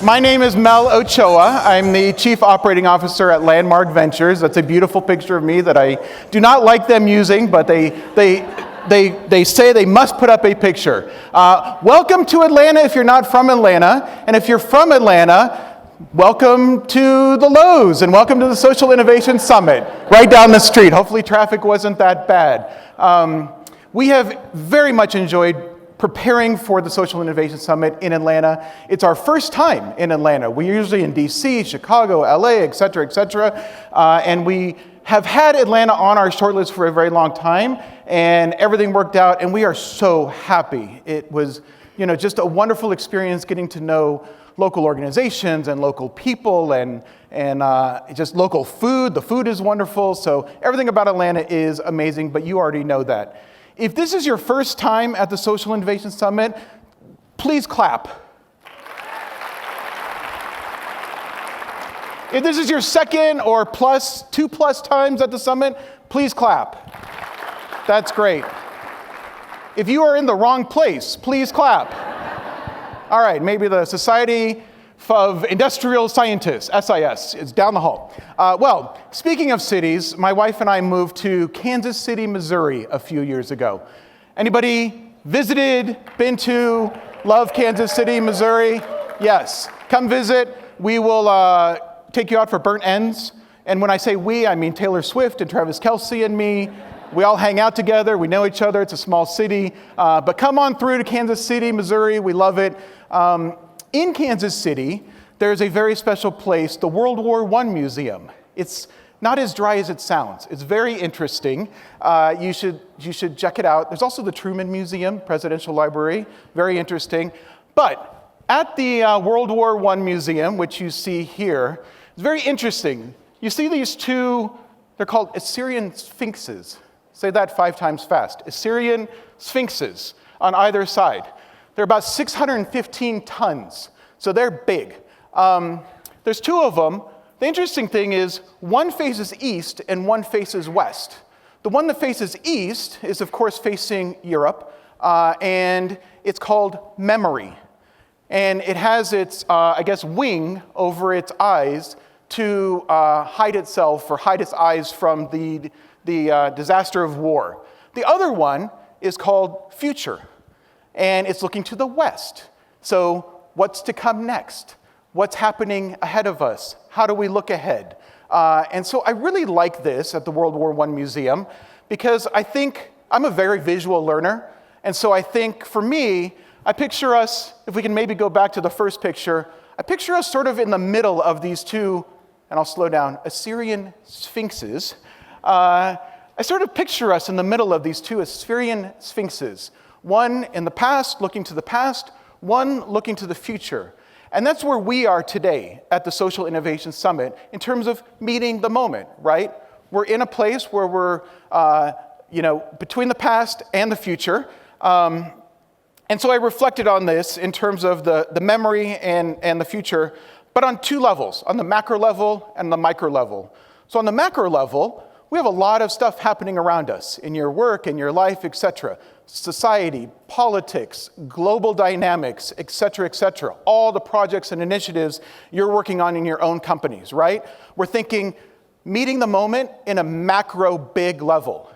My name is Mel Ochoa. I'm the Chief Operating Officer at Landmark Ventures. That's a beautiful picture of me that I do not like them using, but they say they must put up a picture. Welcome to Atlanta if you're not from Atlanta, and if you're from Atlanta, welcome to the Lowe's and welcome to the Social Innovation Summit right down the street. Hopefully traffic wasn't that bad. We have very much enjoyed preparing for the Social Innovation Summit in Atlanta. It's our first time in Atlanta. We're usually in DC, Chicago, LA, et cetera, and we have had Atlanta on our shortlist for a very long time, and everything worked out, and we are so happy. It was, just a wonderful experience getting to know local organizations and local people and just local food. The food is wonderful, so everything about Atlanta is amazing, but you already know that. If this is your first time at the Social Innovation Summit, please clap. If this is your second or two plus times at the summit, please clap. That's great. If you are in the wrong place, please clap. All right, maybe the Society of Industrial Scientists, SIS, is down the hall. Well, speaking of cities, my wife and I moved to Kansas City, Missouri a few years ago. Anybody visited, been to, love Kansas City, Missouri? Yes, come visit. We will take you out for burnt ends. And when I say we, I mean Taylor Swift and Travis Kelce and me. We all hang out together. We know each other. It's a small city. But come on through to Kansas City, Missouri. We love it. In Kansas City, there's a very special place, the World War I Museum. It's not as dry as it sounds. It's very interesting. You should check it out. There's also the Truman Museum, Presidential Library, very interesting. But at the World War I Museum, which you see here, it's very interesting. You see these two, they're called Assyrian Sphinxes. Say that 5 times fast. Assyrian Sphinxes on either side. They're about 615 tons, so they're big. There's 2 of them. The interesting thing is one faces east and one faces west. The one that faces east is, of course, facing Europe, and it's called Memory. And it has its, wing over its eyes to hide itself or hide its eyes from the disaster of war. The other one is called Future. And it's looking to the west. So what's to come next? What's happening ahead of us? How do we look ahead? And so I really like this at the World War I Museum because I think I'm a very visual learner. And so I think for me, I picture us, if we can maybe go back to the first picture, I picture us sort of in the middle of these 2, and I'll slow down, Assyrian Sphinxes. I sort of picture us in the middle of these 2 Assyrian Sphinxes. One in the past, looking to the past, one looking to the future. And that's where we are today at the Social Innovation Summit in terms of meeting the moment, right? We're in a place where we're, between the past and the future. And so I reflected on this in terms of the memory and the future, but on 2 levels, on the macro level and the micro level. So on the macro level, we have a lot of stuff happening around us in your work, in your life, etc. Society, politics, global dynamics, etc., all the projects and initiatives you're working on in your own companies, right? We're thinking meeting the moment in a macro big level.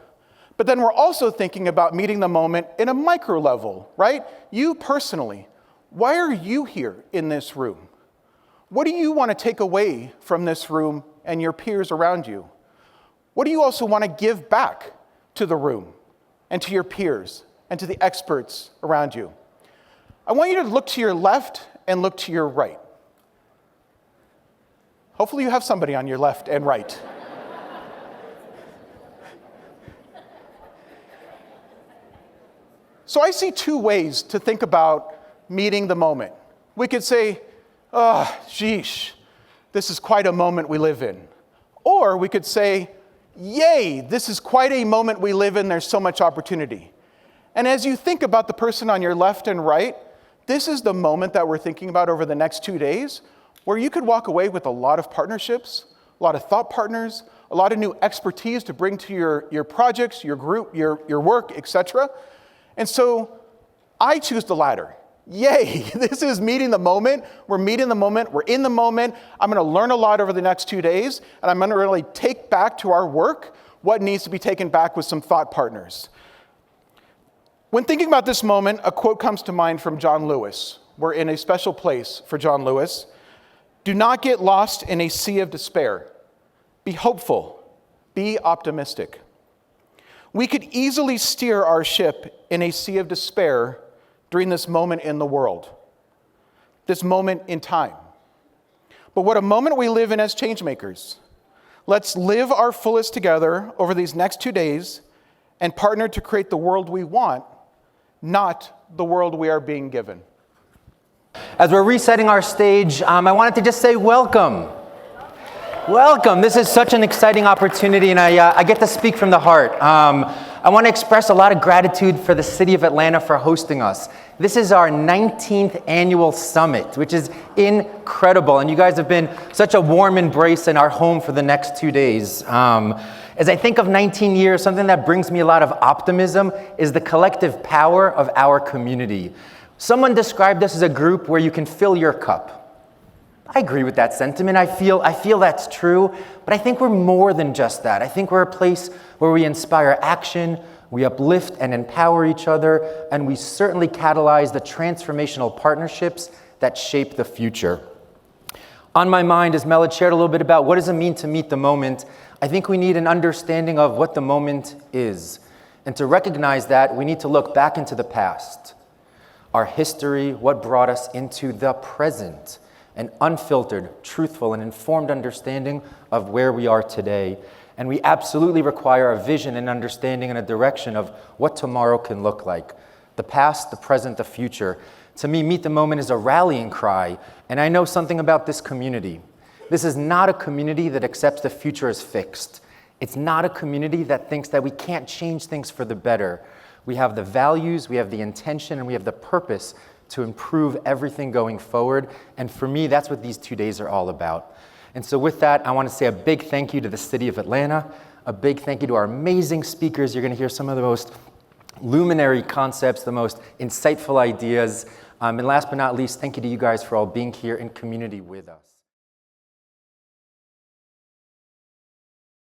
But then we're also thinking about meeting the moment in a micro level, right? You personally, why are you here in this room? What do you want to take away from this room and your peers around you? What do you also want to give back to the room and to your peers and to the experts around you? I want you to look to your left and look to your right. Hopefully you have somebody on your left and right. So I see 2 ways to think about meeting the moment. We could say, this is quite a moment we live in. Or we could say, yay, this is quite a moment we live in, there's so much opportunity. And as you think about the person on your left and right, this is the moment that we're thinking about over the next 2 days, where you could walk away with a lot of partnerships, a lot of thought partners, a lot of new expertise to bring to your projects, your group, your work, etc. And so I choose the latter. Yay, this is meeting the moment. We're meeting the moment. We're in the moment. I'm going to learn a lot over the next 2 days, and I'm going to really take back to our work what needs to be taken back with some thought partners. When thinking about this moment, a quote comes to mind from John Lewis. We're in a special place for John Lewis. Do not get lost in a sea of despair. Be hopeful. Be optimistic. We could easily steer our ship in a sea of despair during this moment in the world, this moment in time. But what a moment we live in as changemakers. Let's live our fullest together over these next 2 days and partner to create the world we want, not the world we are being given. As we're resetting our stage, I wanted to just say welcome. Welcome. This is such an exciting opportunity, and I get to speak from the heart. I want to express a lot of gratitude for the city of Atlanta for hosting us. This is our 19th annual summit, which is incredible, and you guys have been such a warm embrace in our home for the next 2 days. As I think of 19 years, something that brings me a lot of optimism is the collective power of our community. Someone described us as a group where you can fill your cup. I agree with that sentiment. I feel that's true, but I think we're more than just that. I think we're a place where we inspire action, we uplift and empower each other, and we certainly catalyze the transformational partnerships that shape the future. On my mind, as Mel had shared a little bit about what does it mean to meet the moment, I think we need an understanding of what the moment is. And to recognize that, we need to look back into the past, our history, what brought us into the present, an unfiltered, truthful, and informed understanding of where we are today. And we absolutely require a vision and understanding and a direction of what tomorrow can look like. The past, the present, the future. To me, Meet the Moment is a rallying cry, and I know something about this community. This is not a community that accepts the future as fixed. It's not a community that thinks that we can't change things for the better. We have the values, we have the intention, and we have the purpose to improve everything going forward. And for me, that's what these 2 days are all about. And so with that, I want to say a big thank you to the city of Atlanta, a big thank you to our amazing speakers. You're going to hear some of the most luminary concepts, the most insightful ideas. And last but not least, thank you to you guys for all being here in community with us.